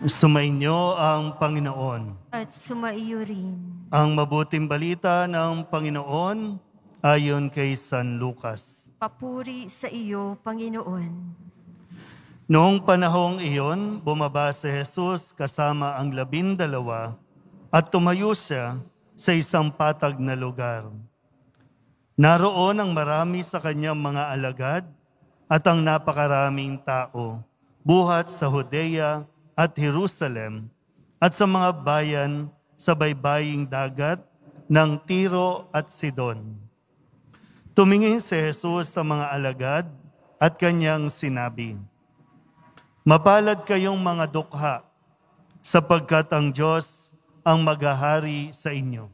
Sumainyo ang Panginoon. At sumaiyo rin. Ang mabuting balita ng Panginoon ayon kay San Lucas. Papuri sa iyo, Panginoon. Noong panahong iyon, bumaba si Jesus kasama ang 12 at tumayo siya sa isang patag na lugar. Naroon ang marami sa kanyang mga alagad at ang napakaraming tao, buhat sa Judea at Jerusalem at sa mga bayan sa baybaying dagat ng Tiro at Sidon. Tumingin si Jesus sa mga alagad at kanyang sinabi, "Mapalad kayong mga dukha, sapagkat ang Diyos ang maghahari sa inyo.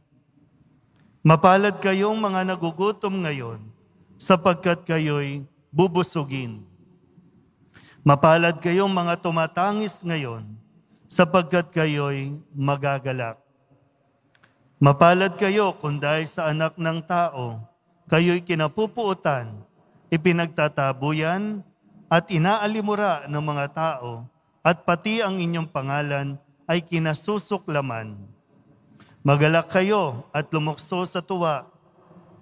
Mapalad kayong mga nagugutom ngayon, sapagkat kayo'y bubusugin. Mapalad kayong mga tumatangis ngayon, sapagkat kayo'y magagalak. Mapalad kayo kung dahil sa anak ng tao, kayo'y kinapupuutan, ipinagtatabuyan, at inaalimura ng mga tao, at pati ang inyong pangalan ay kinasusuklaman. Magalak kayo at lumukso sa tuwa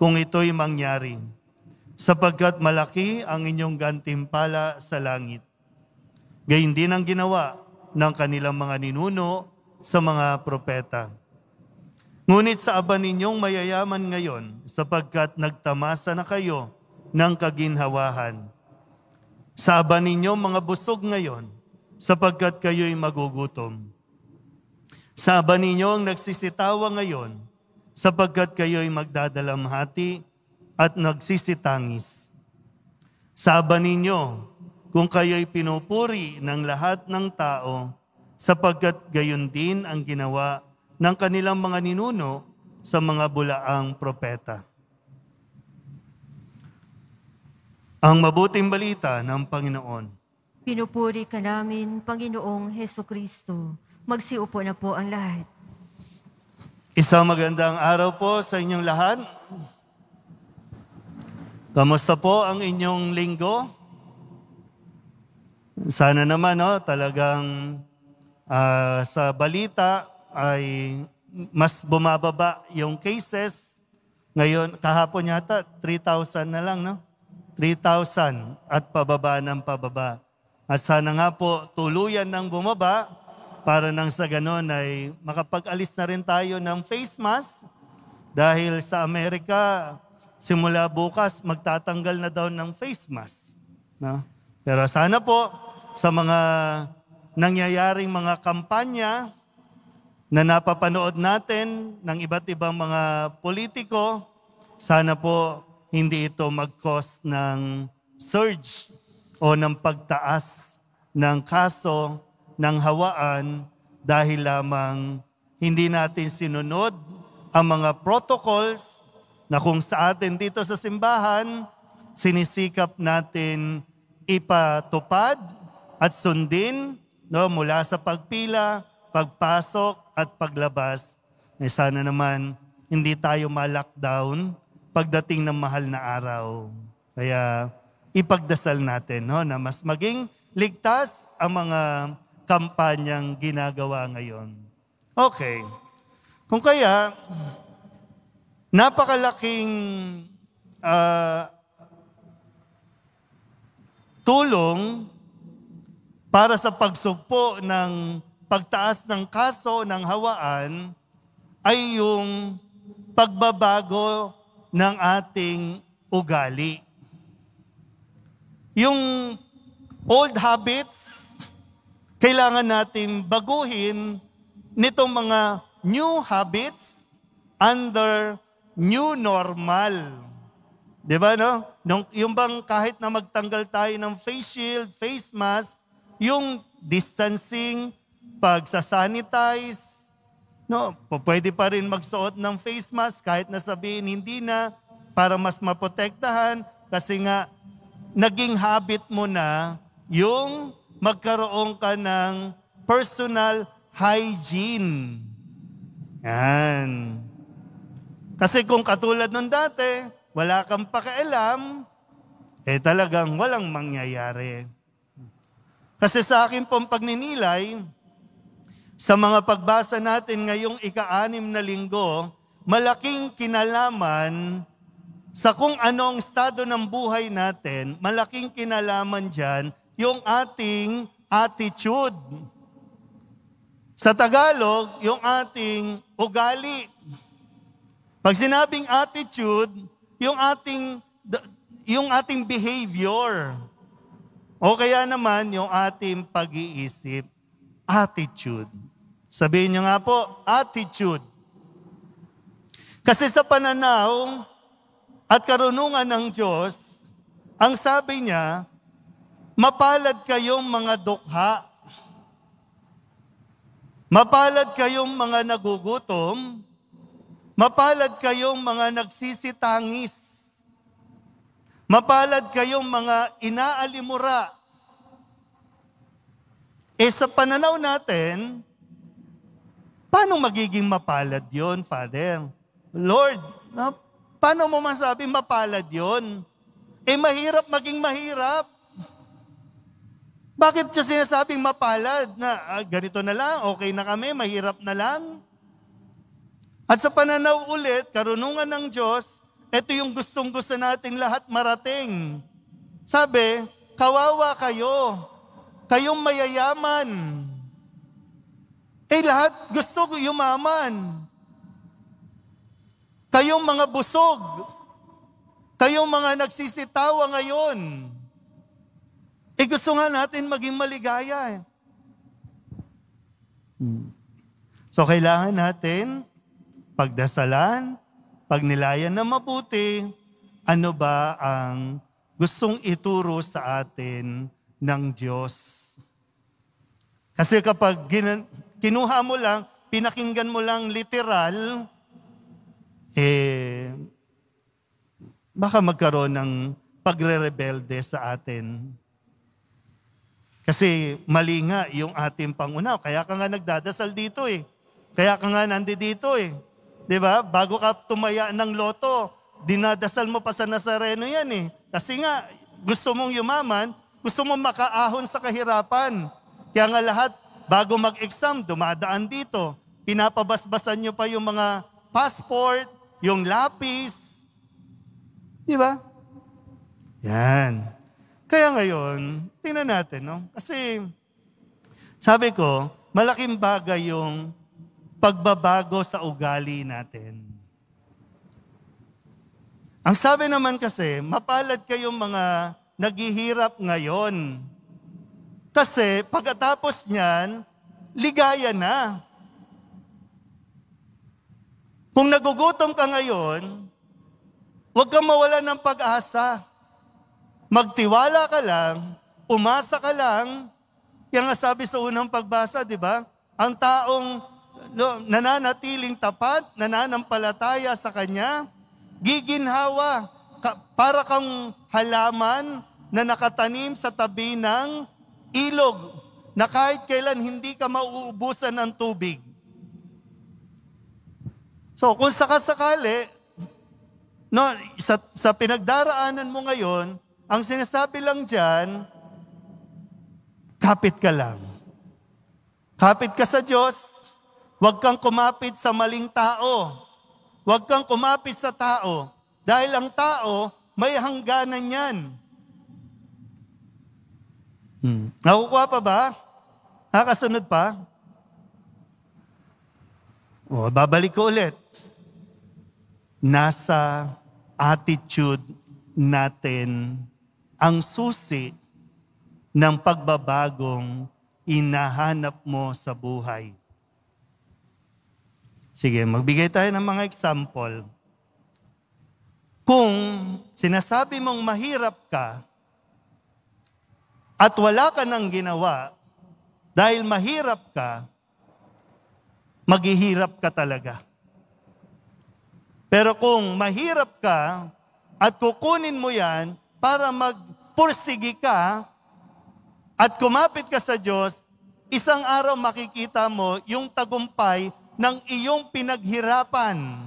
kung ito'y mangyari, sapagkat malaki ang inyong gantimpala sa langit. Gayun din ang ginawa ng kanilang mga ninuno sa mga propeta. Ngunit sa aba ninyong mayayaman ngayon, sapagkat nagtamasa na kayo ng kaginhawahan. Sa aba ninyong mga busog ngayon, sapagkat kayo'y magugutom. Sa aba ninyong nagsisitawa ngayon, sapagkat kayo'y magdadalamhati at nagsisitangis. Sa aba ninyo, kung kayo'y pinupuri ng lahat ng tao, sapagkat gayon din ang ginawa ng kanilang mga ninuno sa mga bulaang propeta." Ang mabuting balita ng Panginoon. Pinupuri ka namin, Panginoong Hesukristo. Magsiupo na po ang lahat. Isang magandang araw po sa inyong lahat. Kamusta po ang inyong linggo? Sana naman talagang sa balita ay mas bumababa yung cases. Ngayon, kahapon yata 3,000 na lang, no? 3,000 at pababa ng pababa. At sana nga po tuluyan ng bumaba para nang sa ganon ay makapag-alis na rin tayo ng face mask dahil sa Amerika simula bukas magtatanggal na daw ng face mask. No? Pero sana po sa mga nangyayaring mga kampanya na napapanood natin ng iba't ibang mga politiko, sana po hindi ito mag-cause ng surge o ng pagtaas ng kaso ng hawaan dahil lamang hindi natin sinunod ang mga protocols na kung sa atin dito sa simbahan, sinisikap natin ipatupad at sundin mula sa pagpila, pagpasok at paglabas. Sana naman hindi tayo ma-lockdown pagdating ng mahal na araw. Kaya ipagdasal natin na mas maging ligtas ang mga kampanyang ginagawa ngayon. Okay. Kung kaya, napakalaking tulong para sa pagsugpo ng pagtaas ng kaso ng hawaan ay yung pagbabago ng ating ugali. Yung old habits, kailangan natin baguhin nitong mga new habits under new normal. Di ba, no? Yung bang kahit na magtanggal tayo ng face shield, face mask, yung distancing, pagsasanitize, pwede pa rin magsuot ng face mask kahit na sabihin hindi na para mas maprotektahan kasi nga naging habit mo na yung magkaroon ka ng personal hygiene. Yan. Kasi kung katulad nung dati, wala kang pakialam, talagang walang mangyayari. Kasi sa akin pong pagninilay, sa mga pagbasa natin ngayong ika-6 na linggo, malaking kinalaman sa kung anong estado ng buhay natin, malaking kinalaman dyan yung ating attitude. Sa Tagalog, yung ating ugali. Pag sinabing attitude, yung ating behavior. O kaya naman yung ating pag-iisip. Attitude. Sabihin niyo nga po, attitude. Kasi sa pananaw at karunungan ng Diyos, ang sabi niya, mapalad kayong mga dukha. Mapalad kayong mga nagugutom. Mapalad kayong mga nagsisitangis. Mapalad kayong mga inaalimura. Sa pananaw natin, paano magiging mapalad yon, Father? Lord, paano mo masabi mapalad yon? Mahirap maging mahirap. Bakit siya sinasabing mapalad na ganito na lang, okay na kami, mahirap na lang? At sa pananaw ulit, karunungan ng Diyos, ito yung gustong-gusto nating lahat marating. Sabi, kawawa kayo, kayong mayayaman. Lahat gusto yumaman. Kayong mga busog, kayong mga nagsisitawa ngayon. Gusto nga natin maging maligaya. So kailangan natin pagdasalan, pagnilayan na mabuti, ano ba ang gustong ituro sa atin ng Diyos. Kasi kapag kinuha mo lang, pinakinggan mo lang literal, baka magkaroon ng pagre-rebelde sa atin. Kasi mali nga yung ating pangunaw. Kaya ka nga nagdadasal dito Kaya ka nga nandito Diba? Bago ka tumaya ng loto, dinadasal mo pa sa Nazareno yan Kasi nga, gusto mong yumaman, gusto mong makaahon sa kahirapan. Kaya nga lahat, bago mag-exam, dumadaan dito. Pinapabasbasan nyo pa yung mga passport, yung lapis. Diba? Yan. Kaya ngayon, tingnan natin, no? Kasi, sabi ko, malaking bagay yung pagbabago sa ugali natin. Ang sabi naman kasi, mapalad kayong mga naghihirap ngayon. Kasi pagkatapos niyan, ligaya na. Kung nagugutom ka ngayon, huwag kang mawalan ng pag-asa. Magtiwala ka lang, umasa ka lang. Kaya nga sabi sa unang pagbasa, di ba? Ang taong nananatiling tapat, nananampalataya sa Kanya, giginhawa, para kang halaman na nakatanim sa tabi ng ilog, na kahit kailan hindi ka mauubusan ng tubig. So kung sakasakali, sa pinagdaraanan mo ngayon, ang sinasabi lang dyan, kapit ka lang. Kapit ka sa Diyos, huwag kang kumapit sa maling tao. Huwag kang kumapit sa tao. Dahil ang tao, may hangganan yan. Nakukuha pa ba? Kasunod pa? Babalik ko ulit. Nasa attitude natin ang susi ng pagbabagong inahanap mo sa buhay. Sige, magbigay tayo ng mga example. Kung sinasabi mong mahirap ka at wala ka nang ginawa dahil mahirap ka, maghihirap ka talaga. Pero kung mahirap ka at kukunin mo yan para magpursigi ka at kumapit ka sa Diyos, isang araw makikita mo yung tagumpay ng iyong pinaghirapan.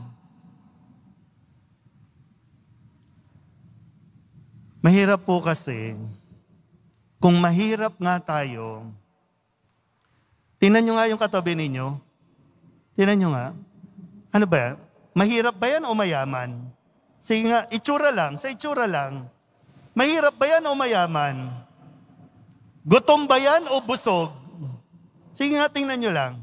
Mahirap po kasi, kung mahirap nga tayo, Tingnan nyo nga yung katabi ninyo. Tingnan nyo nga. Ano ba yan? Mahirap ba yan o mayaman? Sige nga, itsura lang, sa itsura lang. Mahirap ba yan o mayaman? Gutom ba yan o busog? Sige nga, tingnan nyo lang.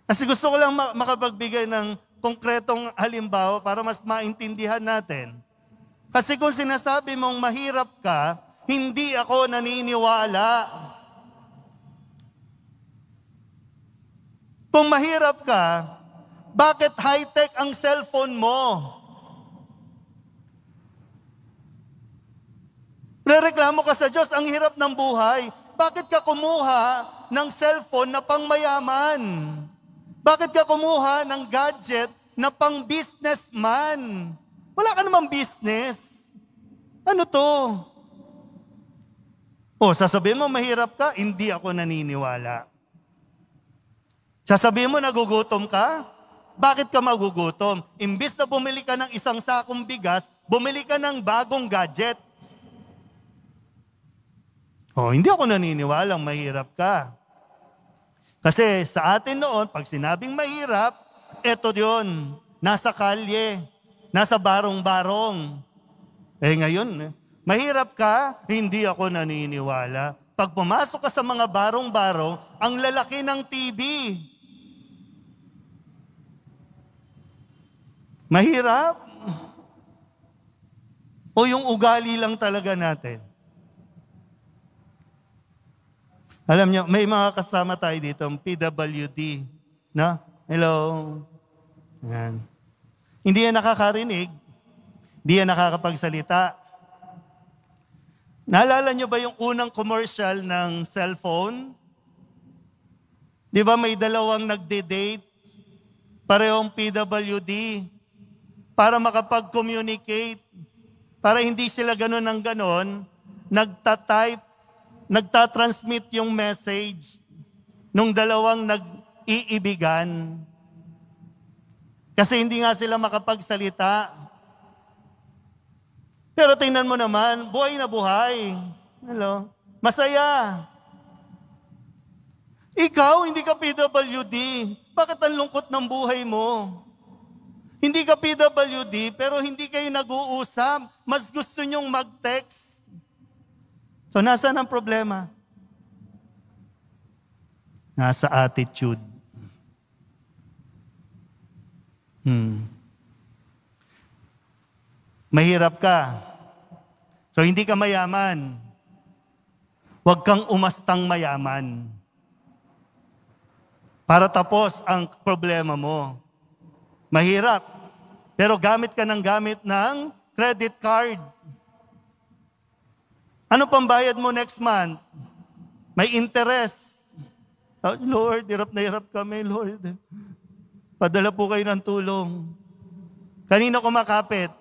Kasi gusto ko lang makapagbigay ng konkretong halimbawa para mas maintindihan natin. Kasi kung sinasabi mong mahirap ka, hindi ako naniniwala. Kung mahirap ka, bakit high-tech ang cellphone mo? Rereklamo ka sa Diyos, ang hirap ng buhay. Bakit ka kumuha ng cellphone na pang mayaman? Bakit ka kumuha ng gadget na pang businessman? Wala ka namang business. Ano to? Sasabihin mo mahirap ka, hindi ako naniniwala. Sasabihin mo nagugutom ka? Bakit ka magugutom? Imbis na bumili ka ng isang sakong bigas, bumili ka ng bagong gadget. Hindi ako naniniwalang mahirap ka. Kasi sa atin noon, pag sinabing mahirap, eto yun, nasa kalye, nasa barong-barong. Ngayon, mahirap ka, hindi ako naniniwala. Pag pumasok ka sa mga barong-barong, ang lalaki ng TV. Mahirap? O yung ugali lang talaga natin? Alam niyo, may mga kasama tayo dito, PWD. Na? Hello? Yan. Hindi yan nakakarinig. Hindi yan nakakapagsalita. Naalala niyo ba yung unang commercial ng cellphone? Di ba may dalawang nagde-date? Parehong PWD. Para makapag-communicate. Para hindi sila ganon ng ganon, nagtatype, nagtatransmit yung message nung dalawang nag-iibigan. Kasi hindi nga sila makapagsalita. Pero tingnan mo naman, buhay na buhay. Hello? Masaya. Ikaw, hindi ka PWD. Bakit ang lungkot ng buhay mo? Hindi ka PWD, pero hindi kayo nag-uusap. Mas gusto nyong mag-text. So, nasaan ang problema? Nasa attitude. Mahirap ka. So, hindi ka mayaman. Huwag kang umastang mayaman. Para tapos ang problema mo. Mahirap. Pero gamit ka ng gamit ng credit card. Ano pang bayad mo next month? May interest. Oh, Lord, hirap na hirap kami, Lord. Padala po kayo ng tulong. Kanino kumakapit?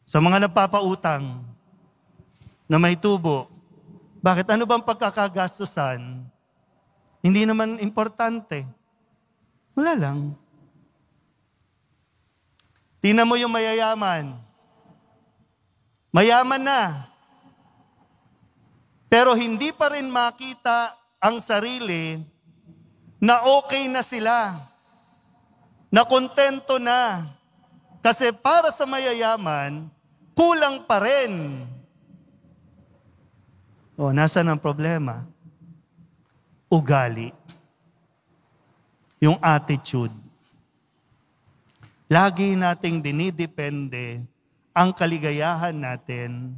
Sa mga nagpapautang na may tubo. Bakit? Ano bang pagkakagastusan? Hindi naman importante. Wala lang. Tingnan mo yung mayayaman. Mayaman na. Pero hindi pa rin makita ang sarili na okay na sila. Na kontento na. Kasi para sa mayayaman, kulang pa rin. Nasaan ang problema? Ugali. Yung attitude. Lagi nating dinidepende ang kaligayahan natin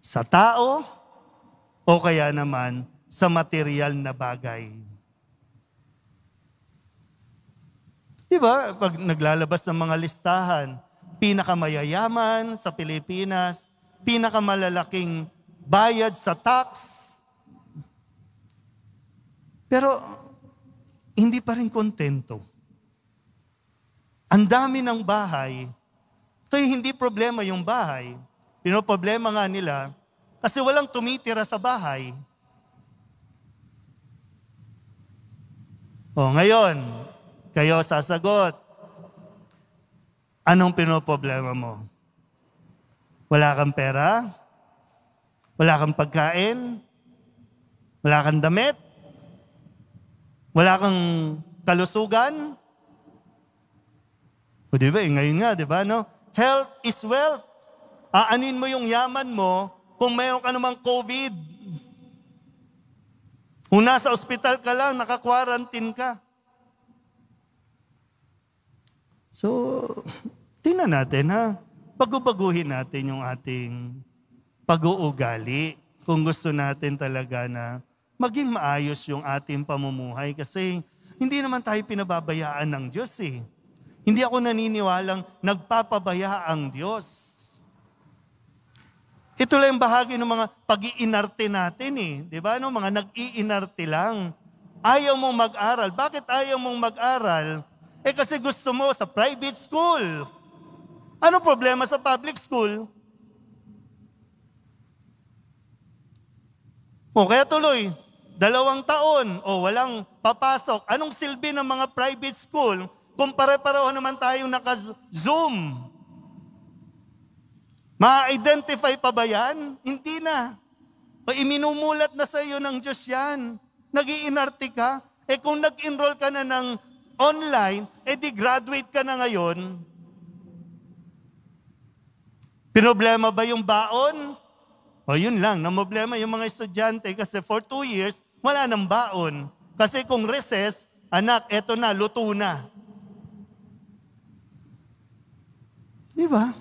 sa tao o kaya naman sa material na bagay. Diba? Pag naglalabas ng mga listahan, pinakamayayaman sa Pilipinas, pinakamalalaking bayad sa tax. Pero hindi pa rin kontento. Ang dami ng bahay. Ito hindi problema yung bahay. Pinoproblema nga nila kasi walang tumitira sa bahay. Ngayon, kayo sasagot. Anong pinoproblema mo? Wala kang pera? Wala kang pagkain? Wala kang damit? Wala kang kalusugan? O di ba, ngayon nga, di ba, no? Health is wealth. Aanin mo yung yaman mo kung mayroon ka namang COVID. Kung nasa ospital ka lang, naka-quarantine ka. So, tingnan natin ha. Pagbabaguhin natin yung ating pag-uugali kung gusto natin talaga na maging maayos yung ating pamumuhay kasi hindi naman tayo pinababayaan ng Diyos eh. Hindi ako naniniwalang nagpapabaya ang Diyos. Ito lang yung bahagi ng mga pag-iinarte natin eh. Di ba? No? Mga nag-iinarte lang. Ayaw mong mag-aral. Bakit ayaw mong mag-aral? Eh kasi gusto mo sa private school. Ano problema sa public school? O kaya tuloy, 2 taon o walang papasok. Anong silbi ng mga private school kung pare-pareho naman tayong naka-Zoom? Ma-identify pa ba yan? Hindi na. O iminumulat na sa iyo ng Diyos yan. Nag-iinarte ka. Eh kung nag-enroll ka na ng online, eh di graduate ka na ngayon. Pinoblema ba yung baon? O yun lang, namoblema yung mga estudyante kasi for 2 years, wala nang baon. Kasi kung recess, anak, eto na, luto na. Di ba?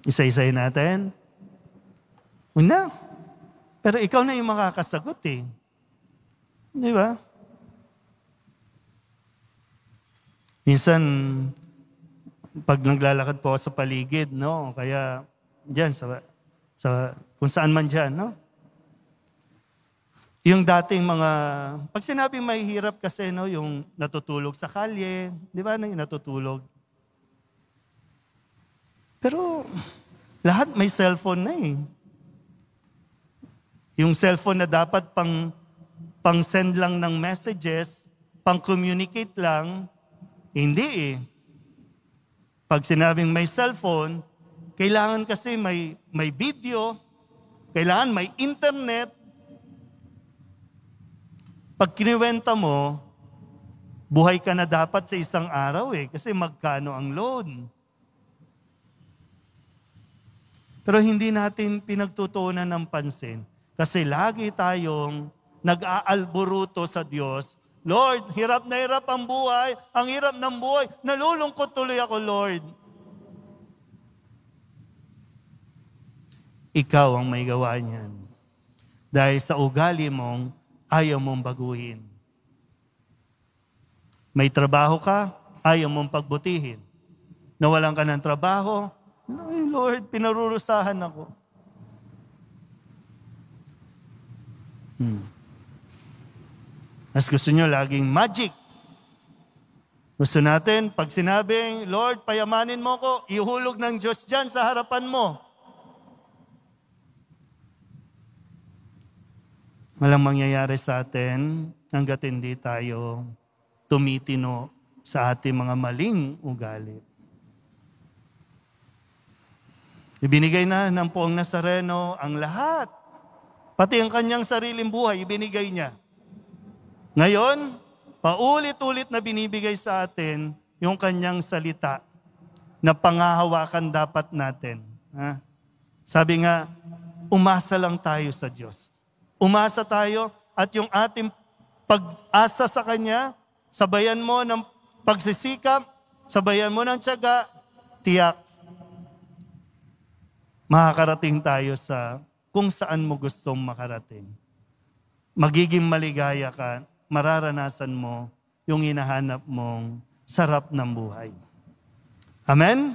Isa-isay natin. Una. Pero ikaw na yung makakasagot eh. Di ba? Minsan, pag naglalakad po ako sa paligid, no? Kaya diyan sa kung saan man diyan, no? Yung dating mga pag sinabing mahihirap kasi no, yung natutulog sa kalye, 'di ba? Yung natutulog. Pero lahat may cellphone na eh. Yung cellphone na dapat pang send lang ng messages, pang communicate lang, hindi eh. Pag sinabing may cellphone, kailangan kasi may video, kailangan may internet. Pag kiniwenta mo, buhay ka na dapat sa isang araw eh, kasi magkano ang loan. Pero hindi natin pinagtutuunan ng pansin kasi lagi tayong nag-aalburuto sa Diyos. Lord, hirap na hirap ang buhay, ang hirap ng buhay, nalulungkot tuloy ako, Lord. Ikaw ang may gawa niyan. Dahil sa ugali mong ayaw mong baguhin. May trabaho ka, ayaw mong pagbutihin. Nawalan ka ng trabaho, ay Lord, pinarurusahan ako. As gusto nyo laging magic. Gusto natin, pag sinabing, Lord, payamanin mo ko, ihulog ng Diyos dyan sa harapan mo. Walang mangyayari sa atin hanggat hindi tayo tumitino sa ating mga maling ugali. Ibinigay na ng Poong Nazareno ang lahat. Pati ang kanyang sariling buhay, ibinigay niya. Ngayon, paulit-ulit na binibigay sa atin yung kanyang salita na pangahawakan dapat natin. Ha? Sabi nga, umasa lang tayo sa Diyos. Umasa tayo at yung ating pag-asa sa Kanya, sabayan mo ng pagsisikap, sabayan mo ng tiyaga, tiyak. Makakarating tayo sa kung saan mo gustong makarating. Magiging maligaya ka, mararanasan mo yung hinahanap mong sarap ng buhay. Amen?